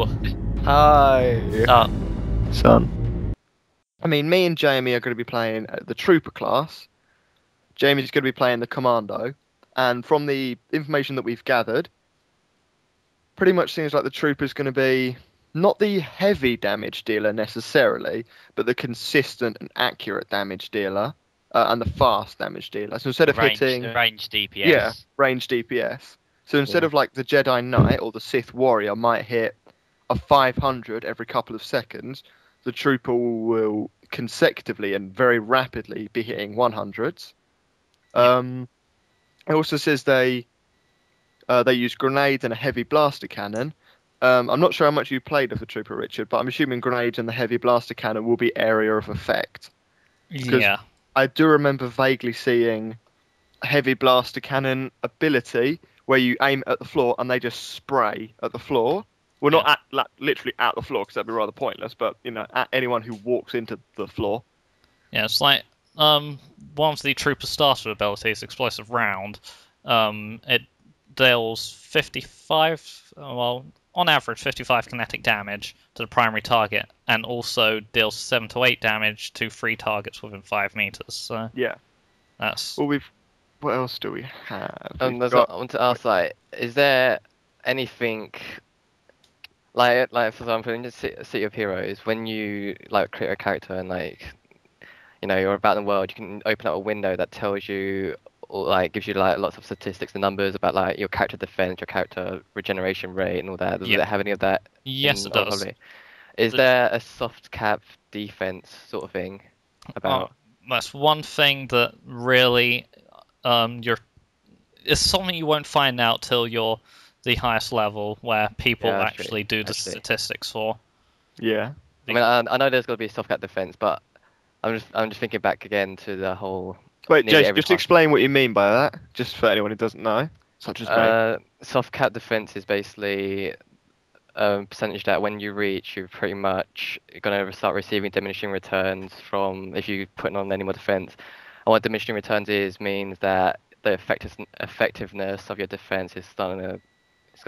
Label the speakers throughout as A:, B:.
A: Hello.
B: Hi.
A: Oh,
B: Son. I mean, me and Jamie are going to be playing the Trooper class. Jamie's going to be playing the Commando. And from the information that we've gathered, pretty much seems like the Trooper's going to be not the heavy damage dealer necessarily, but the consistent and accurate damage dealer and the fast damage dealer. So instead of hitting...
A: range DPS.
B: Yeah, range DPS. So instead of like the Jedi Knight or the Sith Warrior might hit a 500 every couple of seconds, the Trooper will consecutively and very rapidly be hitting 100s. It also says they use grenades and a heavy blaster cannon. I'm not sure how much you played of the Trooper, Richard, but I'm assuming grenades and the heavy blaster cannon will be area of effect.
A: Yeah.
B: I do remember vaguely seeing a heavy blaster cannon ability where you aim at the floor and they just spray at the floor. Well, not at literally at the floor, because that'd be rather pointless, but, you know, at anyone who walks into the floor.
A: Yeah, it's like one of the Trooper starter abilities, Explosive Round. It deals 55, well, on average 55 kinetic damage to the primary target, and also deals 7 to 8 damage to 3 targets within 5 meters. So
B: yeah,
A: that's.
B: Well, what else do we have?
C: I want to ask, like, is there anything like for example in the City of Heroes, when you like create a character and like, you know, you're about the world, you can open up a window that tells you, or like gives you like lots of statistics and numbers about like your character defense, your character regeneration rate, and all that. Does it have any of that?
A: Yes, it does.
C: Is there a soft cap defense sort of thing about?
A: That's one thing that really it's something you won't find out till you're the highest level, where people actually do the statistics for.
B: Yeah.
C: I mean, I know there's got to be a soft cap defense, but I'm just thinking back again to the whole.
B: Wait, Jason, just explain what you mean by that, just for anyone who doesn't know, such as me.
C: Soft cap defense is basically a percentage that when you reach, you're pretty much going to start receiving diminishing returns from if you put on any more defense. And what diminishing returns means that the effectiveness of your defense is going to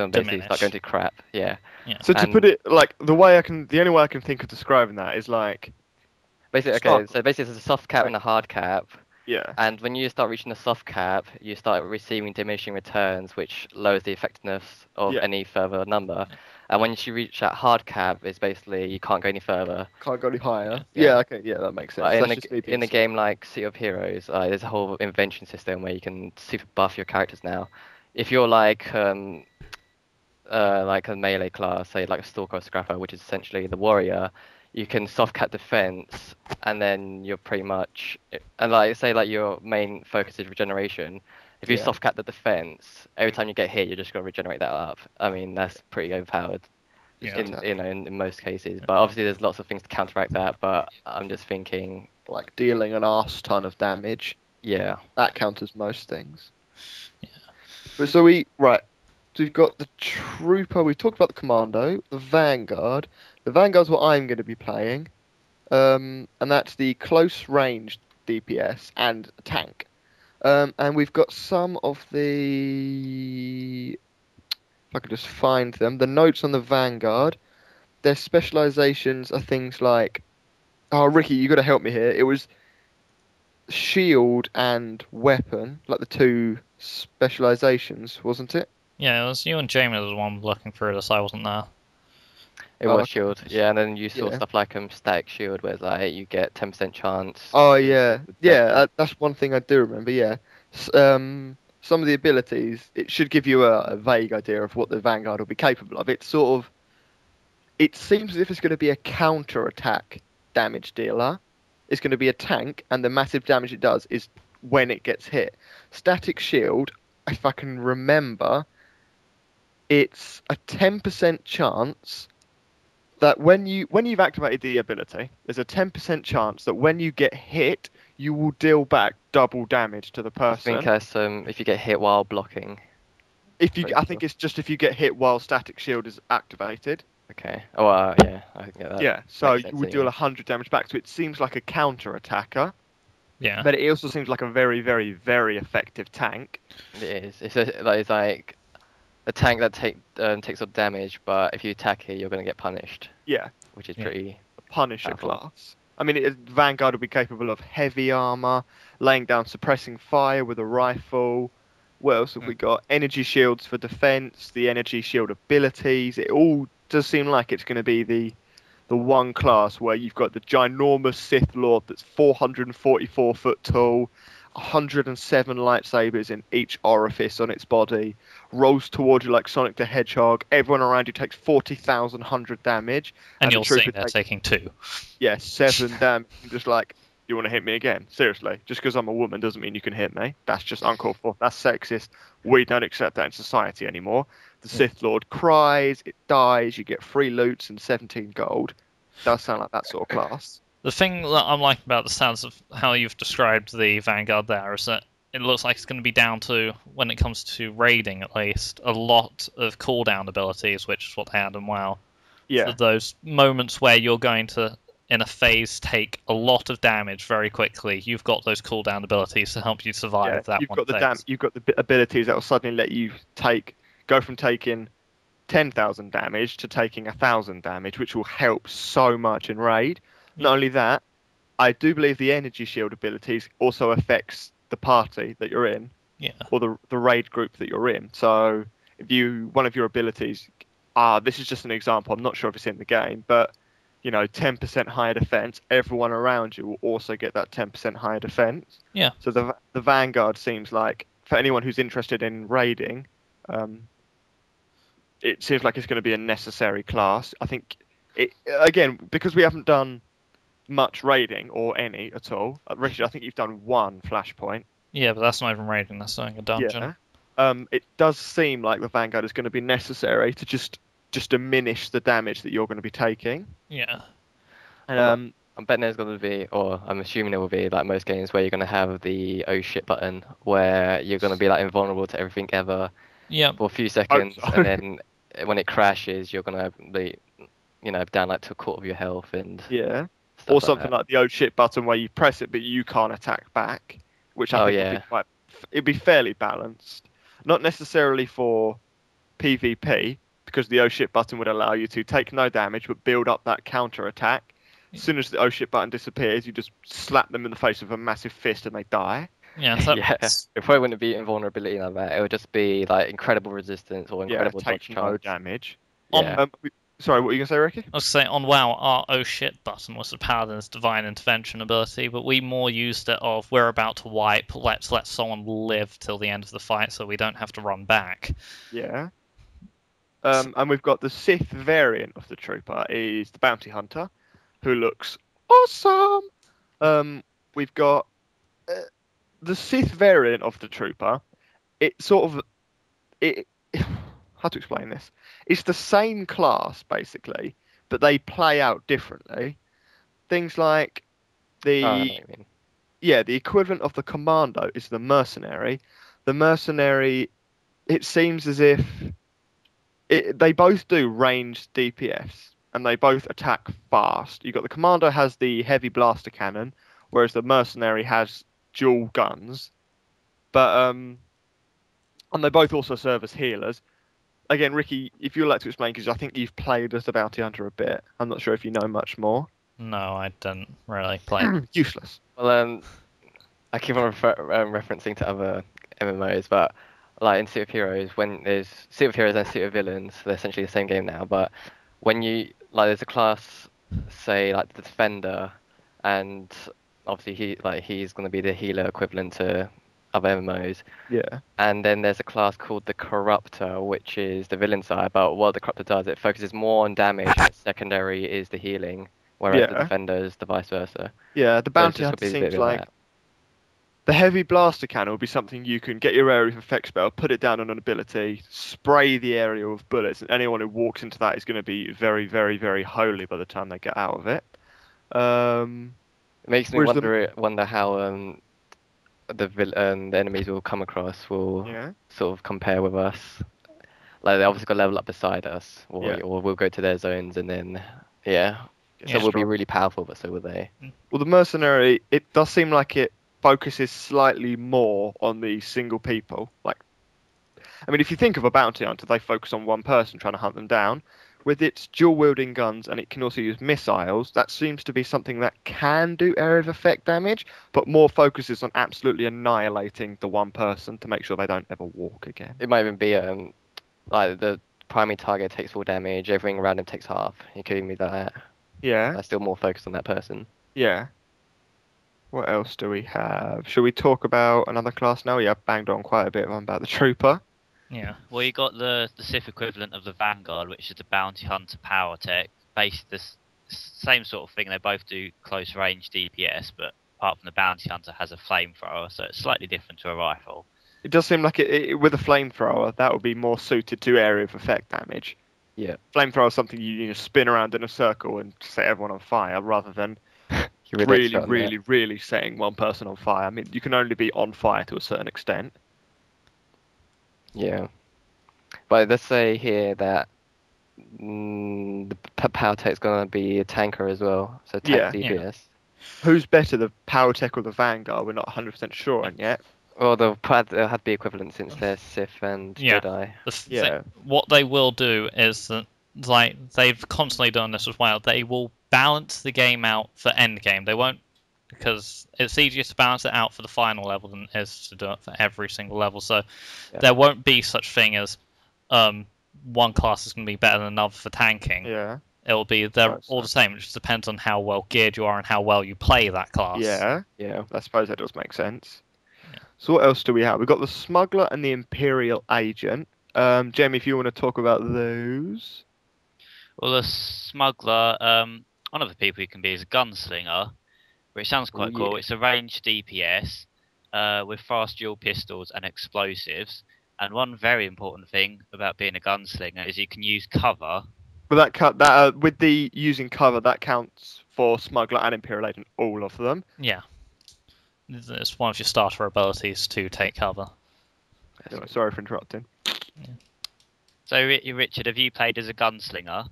C: basically start going to crap. Yeah.
B: So to put it like the only way I can think of describing that is like
C: basically so basically there's a soft cap and a hard cap.
B: Yeah.
C: And when you start reaching the soft cap, you start receiving diminishing returns, which lowers the effectiveness of any further number. And once you reach that hard cap, it's basically you can't go any further.
B: Can't go any higher. Yeah, okay, yeah, that makes sense.
C: Like in a game like City of Heroes, there's a whole invention system where you can super buff your characters now. If you're like a melee class, say like a Stalker or Scrapper, which is essentially the warrior, you can soft cap defense, and then you're pretty much, and like say like your main focus is regeneration. If you soft cap the defense, every time you get hit, you're just gonna regenerate that up. I mean, that's pretty overpowered. In most cases, but obviously there's lots of things to counteract that. But I'm just thinking,
B: like dealing an arse ton of damage.
C: Yeah,
B: that counters most things. Yeah. But so we've got the Trooper. We've talked about the Commando, the Vanguard. The Vanguard's what I'm going to be playing, and that's the close range DPS and tank. And we've got some of the, if I could just find them, the notes on the Vanguard. Their specializations are things like, oh, Ricky, you got to help me here. It was shield and weapon, like the two specializations, wasn't it?
A: Yeah, it was you and Jamie the one looking through this. I wasn't there.
C: It was shield, yeah, and then you saw stuff like static shield, where like you get 10% chance.
B: Oh yeah, that's one thing I do remember. Yeah, some of the abilities, it should give you a vague idea of what the Vanguard will be capable of. It seems as if it's going to be a counter-attack damage dealer. It's going to be a tank, and the massive damage it does is when it gets hit. Static shield, if I can remember, it's a 10% chance that when you've activated the ability, there's a 10% chance that when you get hit, you will deal back double damage to the person.
C: I think if you get hit while blocking.
B: I think it's just if you get hit while static shield is activated.
C: Okay. Oh, yeah, I can get that.
B: Yeah, so you would deal 100 damage back. So it seems like a counter-attacker.
A: Yeah.
B: But it also seems like a very, very, very effective tank.
C: It is. It's like a tank that takes up damage, but if you attack it, you're going to get punished,
B: Yeah,
C: which is
A: Yeah.
C: pretty.
B: Punisher
C: Powerful.
B: class. I mean, Vanguard will be capable of heavy armor, laying down suppressing fire with a rifle. What else have we got? Energy shields for defense, the energy shield abilities. It all does seem like it's going to be the one class where you've got the ginormous Sith Lord that's 444 foot tall, 107 lightsabers in each orifice on its body, rolls towards you like Sonic the Hedgehog. Everyone around you takes 40,000 damage,
A: And
B: the
A: you're seeing
B: trooper
A: they're
B: takes
A: taking 2.
B: 7 damage. Just like, you want to hit me again? Seriously, just because I'm a woman doesn't mean you can hit me. That's just uncalled for. That's sexist. We don't accept that in society anymore. The Sith Lord cries, it dies, you get 3 loots and 17 gold. Does sound like that sort of class.
A: The thing that I'm liking about the sounds of how you've described the Vanguard there is that it looks like it's going to be down to, when it comes to raiding at least, a lot of cooldown abilities, which is what they had in WoW.
B: Yeah.
A: So those moments where you're going to, in a phase, take a lot of damage very quickly, you've got those cooldown abilities to help you survive that
B: You've
A: one
B: got the
A: phase.
B: you've got the abilities that will suddenly let you go from taking 10,000 damage to taking 1,000 damage, which will help so much in raid. Not only that, I do believe the energy shield abilities also affects the party that you're in,
A: Yeah.
B: or the raid group that you're in. So if one of your abilities, this is just an example, I'm not sure if it's in the game, but 10% higher defense, everyone around you will also get that 10% higher defense.
A: Yeah.
B: So the Vanguard seems like, for anyone who's interested in raiding, it seems like it's going to be a necessary class. I think again, because we haven't done much raiding or any at all. Richard, I think you've done 1 flashpoint.
A: Yeah, but that's not even raiding, that's doing a dungeon.
B: Yeah. It does seem like the Vanguard is going to be necessary to just diminish the damage that you're going to be taking.
A: Yeah.
B: And
C: I'm betting there's going to be, or I'm assuming there will be, like most games, where you're going to have the oh shit button, where you're going to be like invulnerable to everything ever
A: Yeah.
C: for a few seconds,
B: so.
C: and then when it crashes, you're going to be, down like to a quarter of your health and
B: Yeah.
C: stuff
B: Or something like the oh shit button where you press it but you can't attack back, which I think it'd be fairly balanced. Not necessarily for PvP, because the oh shit button would allow you to take no damage but build up that counter attack. As soon as the oh shit button disappears, you just slap them in the face with a massive fist and they die.
A: Yeah.
C: It probably wouldn't be invulnerability like that. It would just be like incredible resistance or incredible dodge
B: take no
C: chance.
B: damage.
C: Yeah.
B: Sorry, what were you gonna say, Ricky?
A: I was saying, on WoW, our oh shit button was the Paladin's Divine Intervention ability, but we more used it of, we're about to wipe, let's let someone live till the end of the fight so we don't have to run back.
B: Yeah. And we've got the Sith variant of the trooper is the Bounty Hunter, who looks awesome. We've got the Sith variant of the trooper. How to explain this? It's the same class basically, but they play out differently. Things like
C: I know what you mean.
B: the equivalent of the commando is the mercenary. The mercenary, it seems as if they both do ranged DPS and they both attack fast. You've got the commando has the heavy blaster cannon, whereas the mercenary has dual guns. But and they both also serve as healers. Again, Ricky, if you'd like to explain, because I think you've played as the bounty hunter a bit. I'm not sure if you know much more.
A: No, I didn't really play.
B: Useless.
C: Well, I keep on referencing to other MMOs, but like in City of Heroes, when there's City of Heroes and City of Villains, they're essentially the same game now. But when you there's a class, say like the Defender, and obviously he's going to be the healer equivalent to other MMOs.
B: Yeah.
C: And then there's a class called the Corruptor, which is the villain side. But what the Corruptor does, it focuses more on damage, and its secondary is the healing, whereas the Defender is the vice versa.
B: Yeah, the bounty hunter seems like the heavy blaster cannon will be something you can get your area of effect spell, put it down on an ability, spray the area with bullets, and anyone who walks into that is going to be very, very, very holy by the time they get out of it.
C: It makes me wonder how the enemies will come across will sort of compare with us. Like they obviously got to level up beside us, or we'll go to their zones, and then so we'll be really powerful, but so will they.
B: Well, the mercenary, it does seem like it focuses slightly more on the single people. Like I mean, if you think of a bounty hunter, they focus on one person trying to hunt them down. With its dual-wielding guns, and it can also use missiles, that seems to be something that can do area of effect damage, but more focuses on absolutely annihilating the one person to make sure they don't ever walk again.
C: It might even be like the primary target takes full damage, everything around him takes half. It could even be that.
B: Yeah,
C: That's still more focused on that person.
B: yeah. What else do we have? Should we talk about another class now? Yeah, I've banged on quite a bit about the Trooper.
A: Yeah.
D: Well, you got the Sith equivalent of the Vanguard, which is the Bounty Hunter Power Tech. Basically, same sort of thing. They both do close range DPS, but apart from the Bounty Hunter has a flamethrower, so it's slightly different to a rifle.
B: It does seem like with a flamethrower, that would be more suited to area of effect damage.
C: Yeah.
B: Flamethrower is something you spin around in a circle and set everyone on fire, rather than really setting one person on fire. I mean, you can only be on fire to a certain extent.
C: Yeah. But let's say here that the power tech's gonna be a tanker as well, so tank DPS.
B: Who's better, the Power Tech or the Vanguard? We're not 100% sure on yet.
C: Well, they'll have to be equivalent since they're Sith and Jedi.
A: What they will do is that, like, they've constantly done this as well. They will balance the game out for endgame. They won't, because it's easier to balance it out for the final level than it is to do it for every single level. So there won't be such thing as one class is going to be better than another for tanking.
B: Yeah.
A: It'll be they're all the same. It just depends on how well geared you are and how well you play that class.
B: Yeah. I suppose that does make sense. Yeah. So what else do we have? We've got the Smuggler and the Imperial Agent. Jamie, if you want to talk about those.
D: Well, the Smuggler, one of the people you can be is a gunslinger, which sounds quite cool. It's a ranged DPS with fast dual pistols and explosives. And one very important thing about being a gunslinger is you can use cover.
B: But that with the using cover, that counts for Smuggler and Imperial Agent, all of them.
A: Yeah. It's one of your starter abilities to take cover.
B: Anyway, sorry for interrupting.
D: Yeah. So, Richard, have you played as a gunslinger?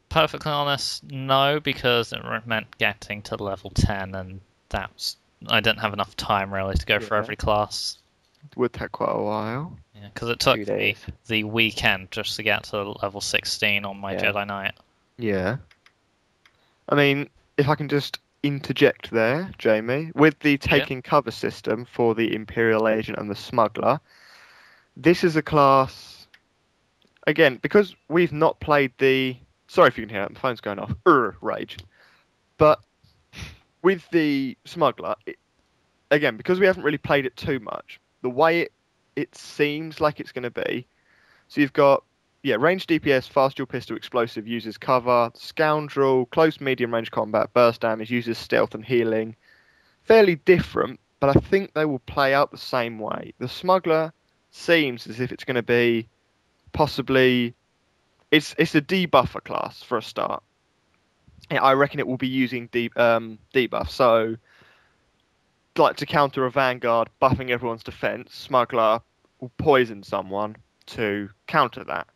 A: Perfectly honest, no, because it meant getting to level 10, and I didn't have enough time really to go for every class.
B: It would take quite a while.
A: Yeah, because it took me the weekend just to get to level 16 on my Jedi Knight.
B: Yeah. I mean, if I can just interject there, Jamie, with the taking cover system for the Imperial Agent and the Smuggler, this is a class, again, because we've not played the... Sorry if you can hear that, my phone's going off. Rage. But with the Smuggler, again, because we haven't really played it too much, the way it seems like it's going to be, so you've got, range DPS, fast dual pistol, explosive, uses cover, scoundrel, close medium range combat, burst damage, uses stealth and healing. Fairly different, but I think they will play out the same way. The Smuggler seems as if it's going to be possibly, it's a debuffer class for a start. I reckon it will be using debuff, so like to counter a Vanguard buffing everyone's defense, Smuggler will poison someone to counter that.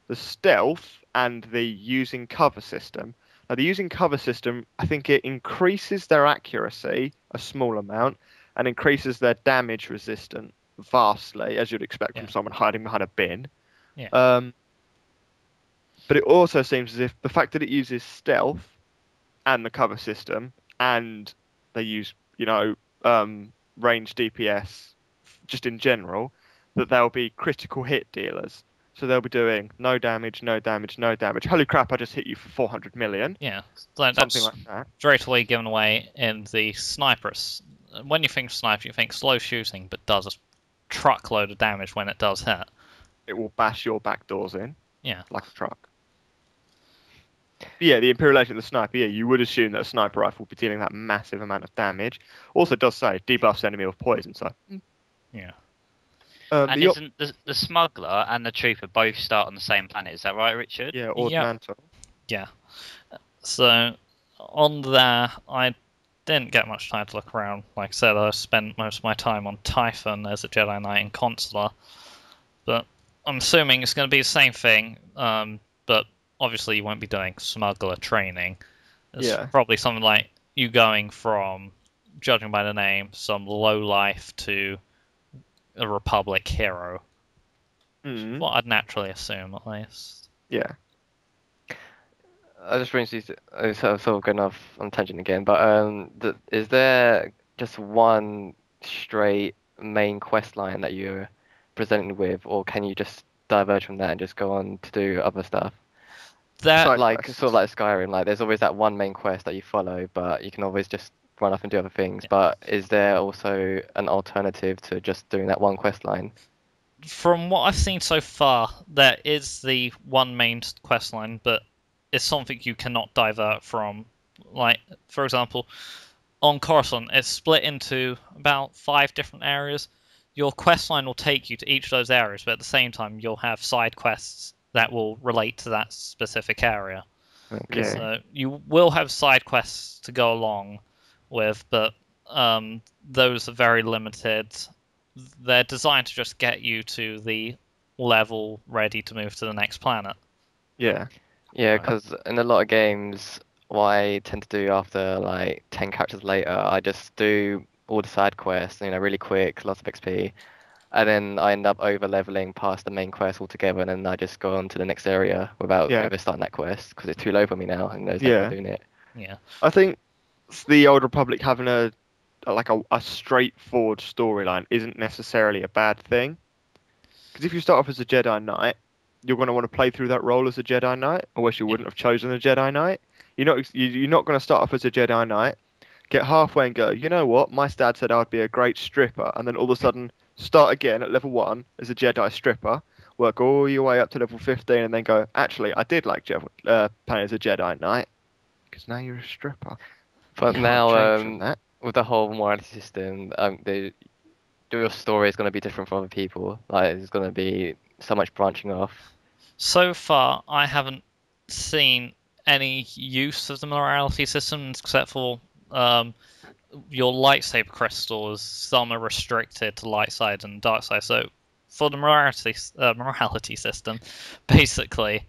B: The stealth and the using cover system. Now the using cover system, I think it increases their accuracy a small amount and increases their damage resistance vastly, as you'd expect from someone hiding behind a bin.
A: Yeah.
B: But it also seems as if the fact that it uses stealth and the cover system, and they use, range DPS just in general, that they'll be critical hit dealers. So they'll be doing no damage, no damage, no damage. Holy crap, I just hit you for 400 million.
A: Yeah.
B: Something like that.
A: Straight away given away in the snipers. When you think sniper, you think slow shooting, but does a truckload of damage when it does hit.
B: It will bash your back doors in.
A: Yeah.
B: Like a truck. But the Imperial Agent, the sniper, you would assume that a sniper rifle will be dealing that massive amount of damage. Also, it does say debuffs enemy with poison, so...
A: Yeah.
D: And isn't the Smuggler and the Trooper both start on the same planet? Is that right, Richard?
B: Yeah, Ord Mantell.
A: Yeah. So, on there, I didn't get much time to look around. Like I said, I spent most of my time on Typhon as a Jedi Knight and Consular. But I'm assuming it's going to be the same thing, but obviously you won't be doing Smuggler training. It's probably something like you going from, judging by the name, some low life to a Republic hero
B: Mm.
A: What I'd naturally assume, at least.
B: Yeah.
C: I just recently, sort of going off on tangent again, but is there just one straight main quest line that you're presented with, or can you just diverge from that and just go on to do other stuff?
A: That
C: Like
B: quests.
C: sort of like Skyrim, like there's always that one main quest that you follow, but you can always just run off and do other things.
A: Yeah.
C: But is there also an alternative to just doing that one quest line?
A: From what I've seen so far, there is the one main quest line, but it's something you cannot divert from. Like, for example, on Coruscant, it's split into about 5 different areas. Your quest line will take you to each of those areas, but at the same time, you'll have side quests that will relate to that specific area.
C: Okay.
B: Yeah.
A: So you will have side quests to go along with, but those are very limited. They're designed to just get you to the level ready to move to the next planet.
B: Yeah.
C: Yeah,
A: Right.
C: because in a lot of games, what I tend to do after like 10 characters later, I just do all the side quests, really quick, lots of XP, and then I end up over leveling past the main quest altogether, and then I just go on to the next area without
B: Yeah.
C: ever starting that quest because it's too low for me now, and there's no
B: Yeah.
C: point doing it.
A: Yeah.
B: I think the Old Republic having a straightforward storyline isn't necessarily a bad thing. Because if you start off as a Jedi Knight, you're going to want to play through that role as a Jedi Knight, or else you wouldn't have chosen a Jedi Knight. You're not going to start off as a Jedi Knight, get halfway and go, you know what? My dad said I'd be a great stripper, and then all of a sudden start again at level 1 as a Jedi stripper, work all your way up to level 15, and then go, actually, I did like playing as a Jedi Knight, because now you're a stripper.
C: But
B: Can't
C: now,
B: change from that.
C: with the whole morality system, your story is going to be different from other people. Like, there's going to be so much branching off.
A: So far, I haven't seen any use of the morality system except for your lightsaber crystals. Some are restricted to light side and dark side. So for the morality system, basically,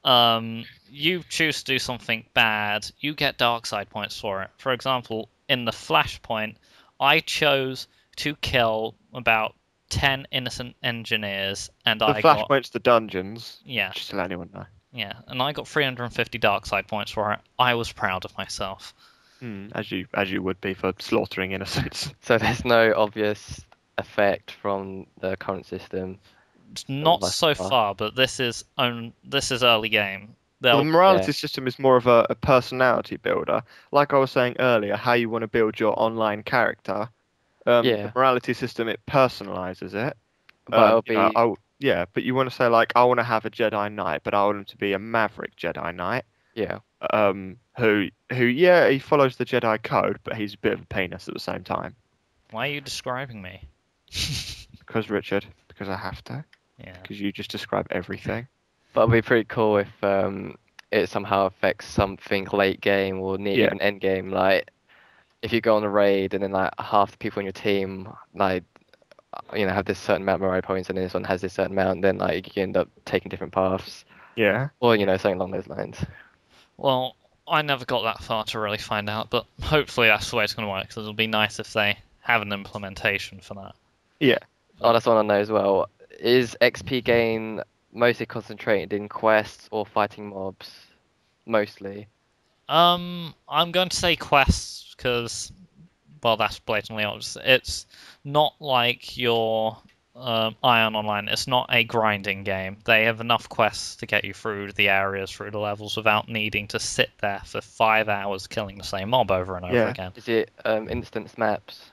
A: you choose to do something bad, you get dark side points for it. For example, in the Flashpoint, I chose to kill about 10 innocent engineers, and
B: The
A: I got
B: flashpoints, the dungeons.
A: yeah,
B: Just to let anyone know.
A: yeah, and I got 350 dark side points for it. I was proud of myself.
B: As you would be for slaughtering innocents.
C: So there's no obvious effect from the current system.
A: Not
C: thus
A: so
C: far.
A: far, but this is early game.
B: Well, the
A: They'll
B: morality system is more of a personality builder. Like I was saying earlier, how you want to build your online character.
C: Yeah.
B: The morality system, it personalizes it.
C: But it'll be
B: Yeah, but you want to say like, I want to have a Jedi Knight, but I want him to be a maverick Jedi Knight.
C: yeah.
B: Who yeah, he follows the Jedi code, but he's a bit of a penis at the same time.
A: Why are you describing me?
B: Because Richard, because I have to.
A: Yeah.
B: Because you just describe everything.
C: But it'd be pretty cool if it somehow affects something late game or near
B: Yeah.
C: even end game. Like if you go on a raid and then like half the people on your team like have this certain amount of morale points and this one has this certain amount, then like you end up taking different paths.
B: Yeah.
C: Or something along those lines.
A: Well, I never got that far to really find out, but hopefully that's the way it's going to work, because it'll be nice if they have an implementation for that.
B: Yeah.
C: Oh, that's what I know as well. Is XP gain mostly concentrated in quests or fighting mobs? Mostly.
A: I'm going to say quests, because, well, that's blatantly obvious. It's not like your Ion Online. It's not a grinding game. They have enough quests to get you through the areas, through the levels, without needing to sit there for 5 hours killing the same mob over and over
B: Yeah.
A: again.
C: Is it instance maps?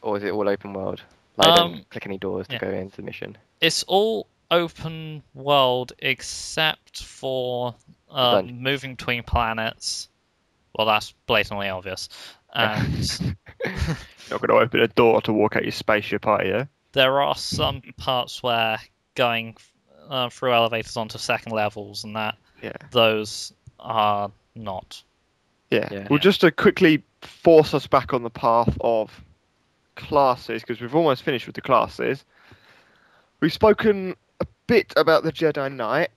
C: Or is it all open world? Like don't click any doors to
A: yeah.
C: go into the mission.
A: It's all open world except for
C: dungeons.
A: moving between planets. Well, that's blatantly obvious. And
B: Not going to open a door to walk out your spaceship, are you?
A: there are some parts where going through elevators onto second levels and that,
B: Yeah.
A: those are not.
B: Yeah. Well, just to quickly force us back on the path of classes, because we've almost finished with the classes. We've spoken a bit about the Jedi Knight.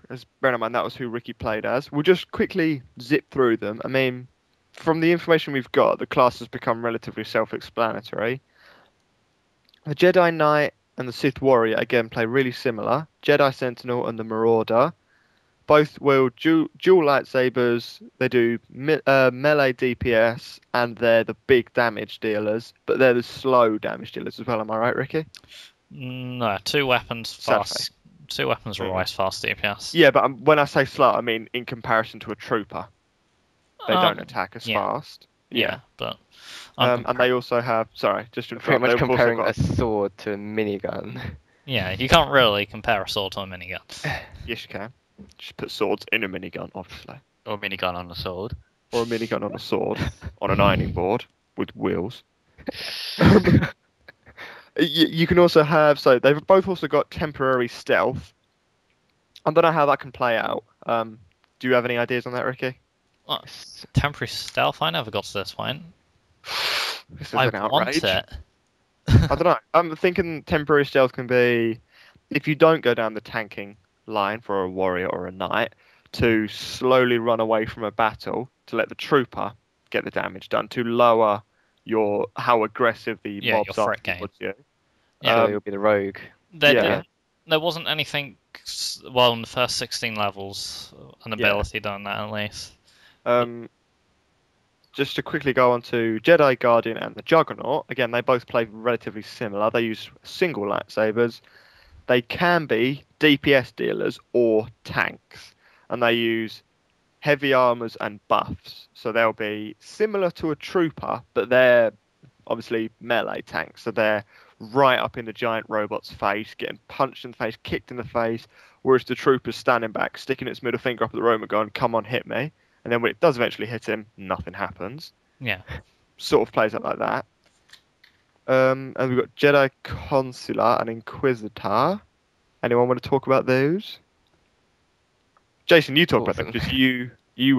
B: As bear in mind, that was who Ricky played as. We'll just quickly zip through them. I mean, from the information we've got, the classes become relatively self-explanatory. The Jedi Knight and the Sith Warrior, again, play really similar. Jedi Sentinel and the Marauder both wield dual lightsabers. They do melee DPS, and they're the big damage dealers, but they're the slow damage dealers as well. Am I right, Ricky?
A: No, 2 weapons fast. 2 weapons rise fast DPS.
B: Yeah, but when I say slow, I mean in comparison to a trooper. They don't attack as fast.
A: Yeah, but...
B: and they also have... Sorry, just to
C: Pretty much comparing
B: got...
C: a sword to a minigun.
A: Yeah, you can't really compare a sword to a minigun.
B: Yes, you can. Just put swords in a minigun, obviously.
D: Or a minigun on a sword.
B: Or a minigun on a sword. On an ironing board with wheels. You can also have... So they've both also got temporary stealth. I don't know how that can play out. Do you have any ideas on that, Ricky?
A: Temporary stealth? I never got to this point.
B: This is
A: I
B: an outrage.
A: want it.
B: I don't know. I'm thinking temporary stealth can be... If you don't go down the tanking line for a warrior or a knight, to slowly run away from a battle to let the trooper get the damage done, to lower how aggressive the mobs are towards you.
A: Yeah,
C: you'll be the rogue.
A: There wasn't anything, well, in the first 16 levels, an ability done that at least.
B: Just to quickly go on to Jedi Guardian and the Juggernaut, again, they both play relatively similar. They use single lightsabers. They can be DPS dealers or tanks, and they use heavy armors and buffs. So they'll be similar to a trooper, but they're obviously melee tanks. So they're right up in the giant robot's face, getting punched in the face, kicked in the face, whereas the trooper's standing back, sticking its middle finger up at the robot going, come on, hit me. And then when it does eventually hit him, nothing happens.
A: Yeah.
B: Sort of plays out like that. And we've got Jedi Consular and Inquisitor. Anyone want to talk about those? Jason, you talk about them because you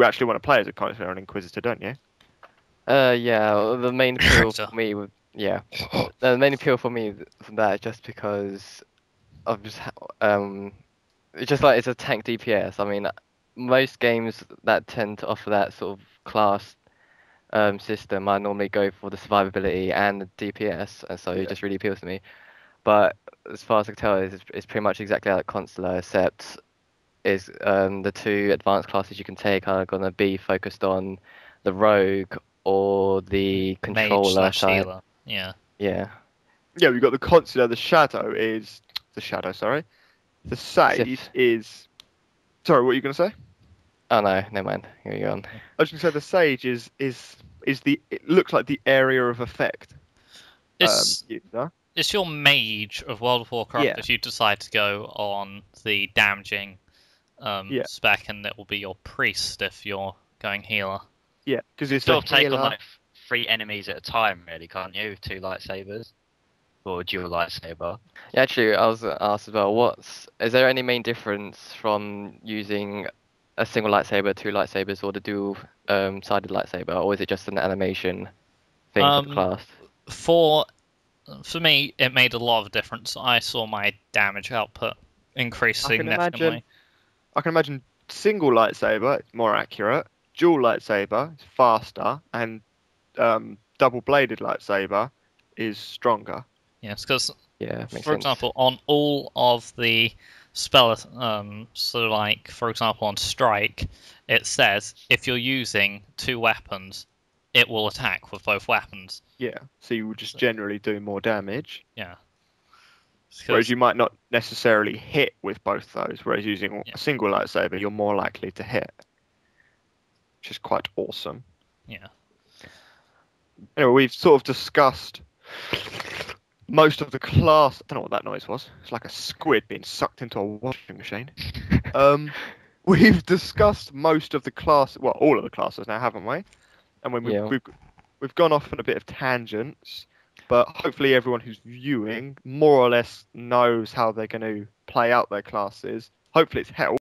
B: actually want to play as a Consular and Inquisitor, don't you?
C: Yeah. The main appeal for me, the main appeal for me from that is just because of just it's just like it's a tank DPS. I mean, most games that tend to offer that sort of class system, I normally go for the survivability and the DPS, and so it just really appeals to me. But as far as I can tell, it's pretty much exactly like Consular, except is the 2 advanced classes you can take are going to be focused on the rogue or the controller side.
A: Yeah.
B: Yeah, we've got the Consular. The Sage is... Sorry, what were you going to say?
C: Oh no, never mind. Here you go.
B: I was going to say the Sage is it looks like the area of effect.
A: It's your mage of World of Warcraft if you decide to go on the damaging spec, and it will be your priest if you're going healer.
B: Yeah, because it's
D: sort of take on like 3 enemies at a time, really, can't you? 2 lightsabers. Or dual lightsaber.
C: Yeah, actually, I was asked as well, is there any main difference from using a single lightsaber, 2 lightsabers, or the dual sided lightsaber, or is it just an animation thing for the class?
A: For me, it made a lot of difference. I saw my damage output increase significantly.
B: I can imagine single lightsaber, it's more accurate. Dual lightsaber, it's faster, and double-bladed lightsaber is stronger.
A: Yes, because,
C: for
A: example, on all of the spell, so like, for example, on Strike, it says if you're using 2 weapons, it will attack with both weapons.
B: Yeah, so you will just generally do more damage.
A: Yeah.
B: Whereas you might not necessarily hit with both those, whereas using a single lightsaber, you're more likely to hit. Which is quite awesome.
A: Yeah.
B: Anyway, we've sort of discussed most of the class... I don't know what that noise was. It's like a squid being sucked into a washing machine. We've discussed most of the class... Well, all of the classes now, haven't we? And when we've gone off on a bit of tangents, but hopefully everyone who's viewing more or less knows how they're going to play out their classes. Hopefully it's helped.